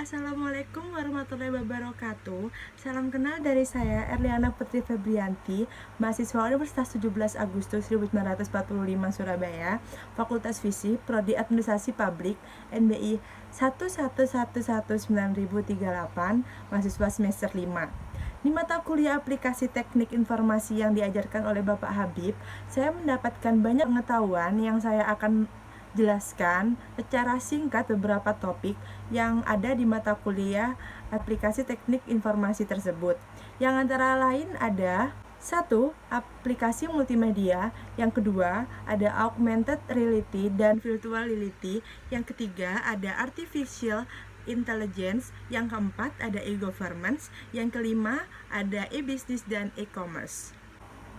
Assalamualaikum warahmatullahi wabarakatuh. Salam kenal dari saya Erliana Putri Febrianti, mahasiswa Universitas 17 Agustus 1945 Surabaya, Fakultas Fisik, Prodi Administrasi Publik, NBI 1111938, mahasiswa semester 5. Di mata kuliah aplikasi teknik informasi yang diajarkan oleh Bapak Habib, saya mendapatkan banyak pengetahuan yang saya akan jelaskan secara singkat beberapa topik yang ada di mata kuliah aplikasi teknik informasi tersebut. Yang antara lain ada satu, aplikasi multimedia. Yang kedua, ada augmented reality dan virtual reality. Yang ketiga, ada artificial intelligence. Yang keempat, ada e-governance. Yang kelima, ada e-business dan e-commerce.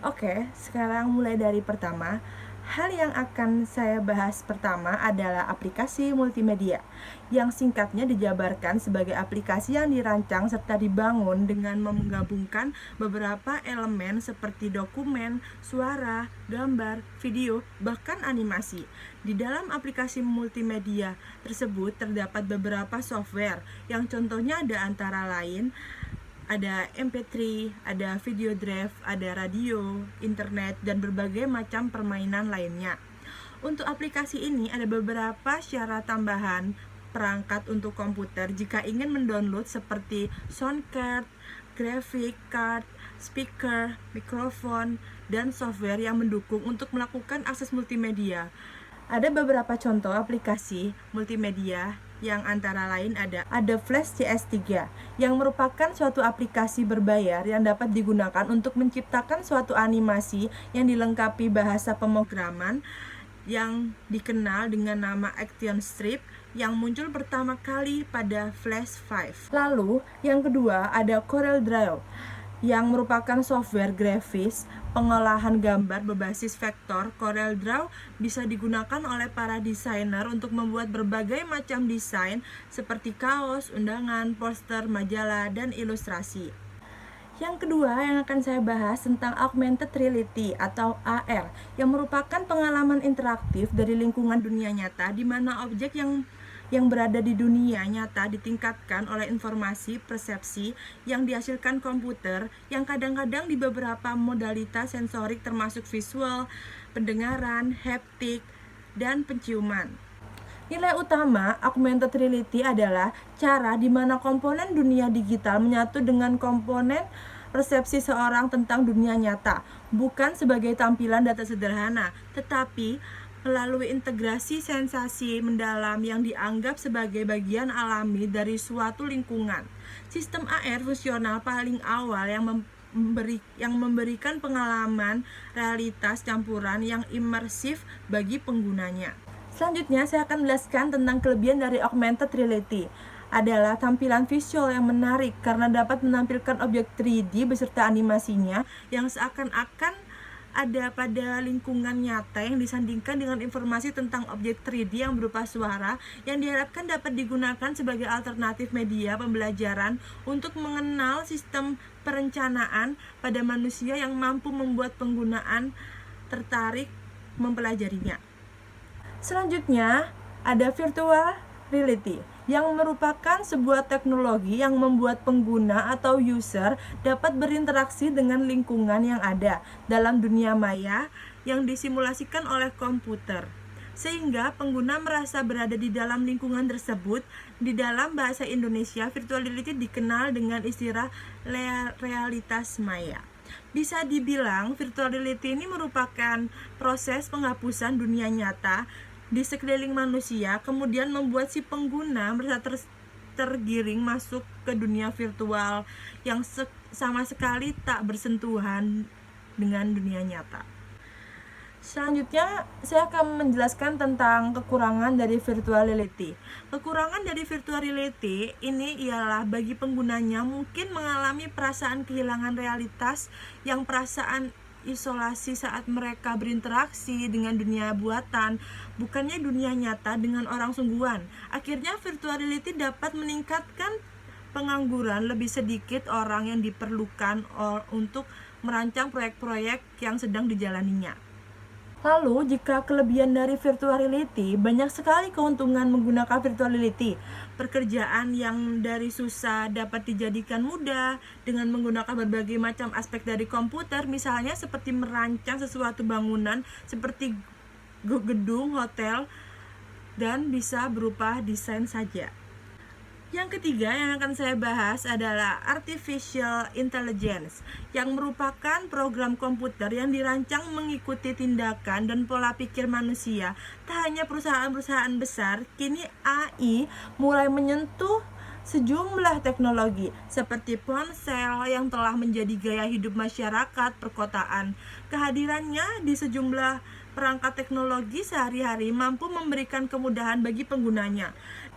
Oke, sekarang mulai dari pertama. Hal yang akan saya bahas pertama adalah aplikasi multimedia, yang singkatnya dijabarkan sebagai aplikasi yang dirancang serta dibangun dengan menggabungkan beberapa elemen seperti dokumen, suara, gambar, video, bahkan animasi. Di dalam aplikasi multimedia tersebut terdapat beberapa software, yang contohnya ada antara lain ada MP3, ada video drive, ada radio, internet, dan berbagai macam permainan lainnya. Untuk aplikasi ini ada beberapa syarat tambahan perangkat untuk komputer jika ingin mendownload seperti sound card, graphic card, speaker, mikrofon, dan software yang mendukung untuk melakukan akses multimedia. Ada beberapa contoh aplikasi multimedia yang antara lain ada Flash CS3 yang merupakan suatu aplikasi berbayar yang dapat digunakan untuk menciptakan suatu animasi yang dilengkapi bahasa pemrograman yang dikenal dengan nama Action Strip yang muncul pertama kali pada Flash 5. Lalu yang kedua ada CorelDRAW yang merupakan software grafis pengolahan gambar berbasis vektor. CorelDRAW bisa digunakan oleh para desainer untuk membuat berbagai macam desain seperti kaos, undangan, poster, majalah, dan ilustrasi. Yang kedua yang akan saya bahas tentang augmented reality atau AR yang merupakan pengalaman interaktif dari lingkungan dunia nyata di mana objek yang berada di dunia nyata ditingkatkan oleh informasi persepsi yang dihasilkan komputer yang kadang-kadang di beberapa modalitas sensorik termasuk visual, pendengaran, haptik, dan penciuman. Nilai utama augmented reality adalah cara di mana komponen dunia digital menyatu dengan komponen persepsi seorang tentang dunia nyata, bukan sebagai tampilan data sederhana, tetapi melalui integrasi sensasi mendalam yang dianggap sebagai bagian alami dari suatu lingkungan. Sistem AR fungsional paling awal yang memberikan pengalaman realitas campuran yang imersif bagi penggunanya. Selanjutnya saya akan menjelaskan tentang kelebihan dari augmented reality adalah tampilan visual yang menarik karena dapat menampilkan objek 3D beserta animasinya yang seakan-akan ada pada lingkungan nyata yang disandingkan dengan informasi tentang objek 3D yang berupa suara yang diharapkan dapat digunakan sebagai alternatif media pembelajaran untuk mengenal sistem perencanaan pada manusia yang mampu membuat penggunaan tertarik mempelajarinya. Selanjutnya ada virtual reality yang merupakan sebuah teknologi yang membuat pengguna atau user dapat berinteraksi dengan lingkungan yang ada dalam dunia maya yang disimulasikan oleh komputer, sehingga pengguna merasa berada di dalam lingkungan tersebut. Di dalam bahasa Indonesia, virtual reality dikenal dengan istilah realitas maya. Bisa dibilang virtual reality ini merupakan proses penghapusan dunia nyata di sekeliling manusia, kemudian membuat si pengguna merasa tergiring masuk ke dunia virtual yang sama sekali tak bersentuhan dengan dunia nyata. Selanjutnya, saya akan menjelaskan tentang kekurangan dari virtual reality. Kekurangan dari virtual reality ini ialah bagi penggunanya mungkin mengalami perasaan kehilangan realitas yang perasaan isolasi saat mereka berinteraksi dengan dunia buatan, bukannya dunia nyata dengan orang sungguhan. Akhirnya virtual reality dapat meningkatkan pengangguran lebih sedikit orang yang diperlukan untuk merancang proyek-proyek yang sedang dijalaninya. Lalu, jika kelebihan dari virtual reality, banyak sekali keuntungan menggunakan virtual reality. Pekerjaan yang dari susah dapat dijadikan mudah dengan menggunakan berbagai macam aspek dari komputer, misalnya seperti merancang sesuatu bangunan seperti gedung, hotel, dan bisa berupa desain saja. Yang ketiga yang akan saya bahas adalah Artificial Intelligence, yang merupakan program komputer yang dirancang mengikuti tindakan dan pola pikir manusia. Tak hanya perusahaan-perusahaan besar, kini AI mulai menyentuh sejumlah teknologi seperti ponsel yang telah menjadi gaya hidup masyarakat perkotaan. Kehadirannya di sejumlah perangkat teknologi sehari-hari mampu memberikan kemudahan bagi penggunanya.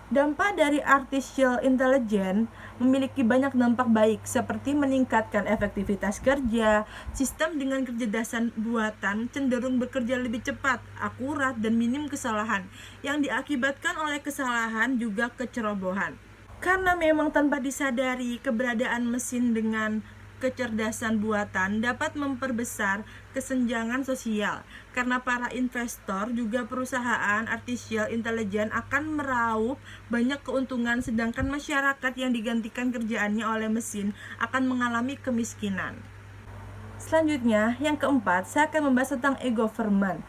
Dampak dari artificial intelligence memiliki banyak dampak baik seperti meningkatkan efektivitas kerja. Sistem dengan kecerdasan buatan cenderung bekerja lebih cepat, akurat, dan minim kesalahan yang diakibatkan oleh kesalahan juga kecerobohan. Karena memang tanpa disadari, keberadaan mesin dengan kecerdasan buatan dapat memperbesar kesenjangan sosial, karena para investor juga perusahaan artificial intelligence akan meraup banyak keuntungan, sedangkan masyarakat yang digantikan kerjaannya oleh mesin akan mengalami kemiskinan. Selanjutnya, yang keempat, saya akan membahas tentang e-government,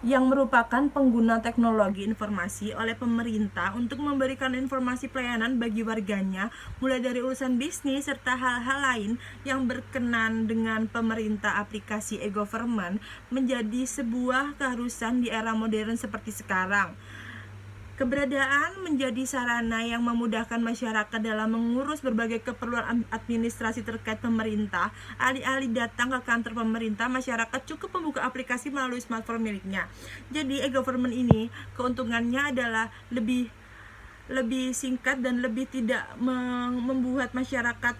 yang merupakan pengguna teknologi informasi oleh pemerintah untuk memberikan informasi pelayanan bagi warganya, mulai dari urusan bisnis serta hal-hal lain yang berkenan dengan pemerintah. Aplikasi e-government menjadi sebuah keharusan di era modern seperti sekarang. Keberadaan menjadi sarana yang memudahkan masyarakat dalam mengurus berbagai keperluan administrasi terkait pemerintah. Alih-alih datang ke kantor pemerintah, masyarakat cukup membuka aplikasi melalui smartphone miliknya. Jadi e-government ini keuntungannya adalah lebih singkat dan lebih tidak membuat masyarakat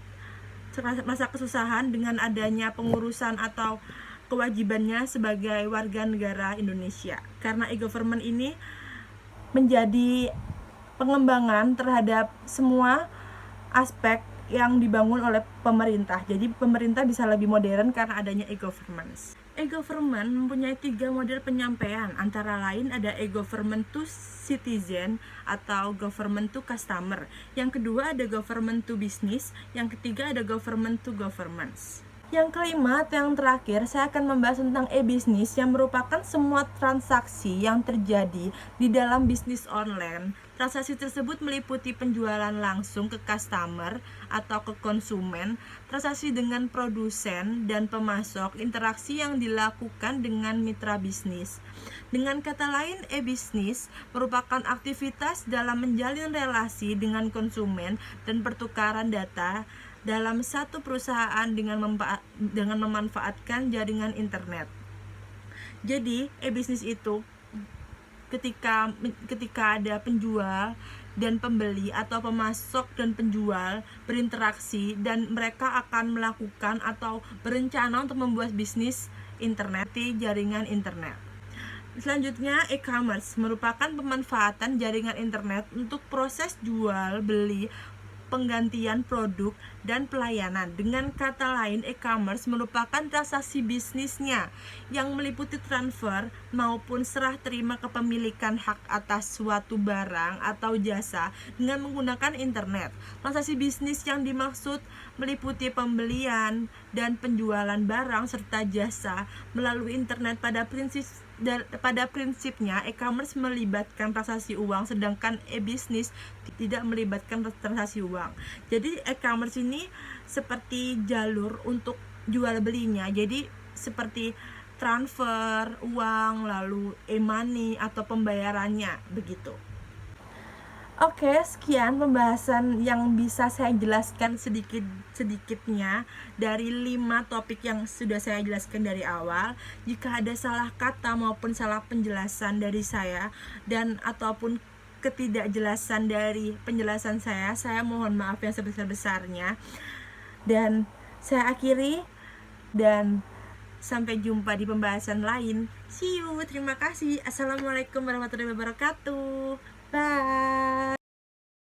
merasa kesusahan dengan adanya pengurusan atau kewajibannya sebagai warga negara Indonesia. Karena e-government ini menjadi pengembangan terhadap semua aspek yang dibangun oleh pemerintah. Jadi pemerintah bisa lebih modern karena adanya e-government. E-government mempunyai 3 model penyampaian, antara lain ada e-government to citizen atau government to customer. Yang kedua ada government to business, yang ketiga ada government to governments. Yang kelima atau yang terakhir, saya akan membahas tentang e-bisnis, yang merupakan semua transaksi yang terjadi di dalam bisnis online. Transaksi tersebut meliputi penjualan langsung ke customer atau ke konsumen, transaksi dengan produsen dan pemasok, interaksi yang dilakukan dengan mitra bisnis. Dengan kata lain, e-bisnis merupakan aktivitas dalam menjalin relasi dengan konsumen dan pertukaran data dalam satu perusahaan dengan memanfaatkan jaringan internet. Jadi, e-bisnis itu ketika ada penjual dan pembeli atau pemasok dan penjual berinteraksi, dan mereka akan melakukan atau berencana untuk membuat bisnis internet di jaringan internet. Selanjutnya, e-commerce merupakan pemanfaatan jaringan internet untuk proses jual beli, penggantian produk, dan pelayanan. Dengan kata lain, e-commerce merupakan transaksi bisnisnya yang meliputi transfer maupun serah terima kepemilikan hak atas suatu barang atau jasa dengan menggunakan internet. Transaksi bisnis yang dimaksud meliputi pembelian dan penjualan barang serta jasa melalui internet. Pada prinsipnya, e-commerce melibatkan transaksi uang, sedangkan e-bisnis tidak melibatkan transaksi uang. Jadi e-commerce ini seperti jalur untuk jual belinya. Jadi seperti transfer uang, lalu e-money atau pembayarannya, begitu. Oke, sekian pembahasan yang bisa saya jelaskan sedikitnya dari 5 topik yang sudah saya jelaskan dari awal. Jika ada salah kata maupun salah penjelasan dari saya dan ataupun ketidakjelasan dari penjelasan saya mohon maaf yang sebesar-besarnya. Dan saya akhiri dan sampai jumpa di pembahasan lain. See you, terima kasih. Assalamualaikum warahmatullahi wabarakatuh. Bye.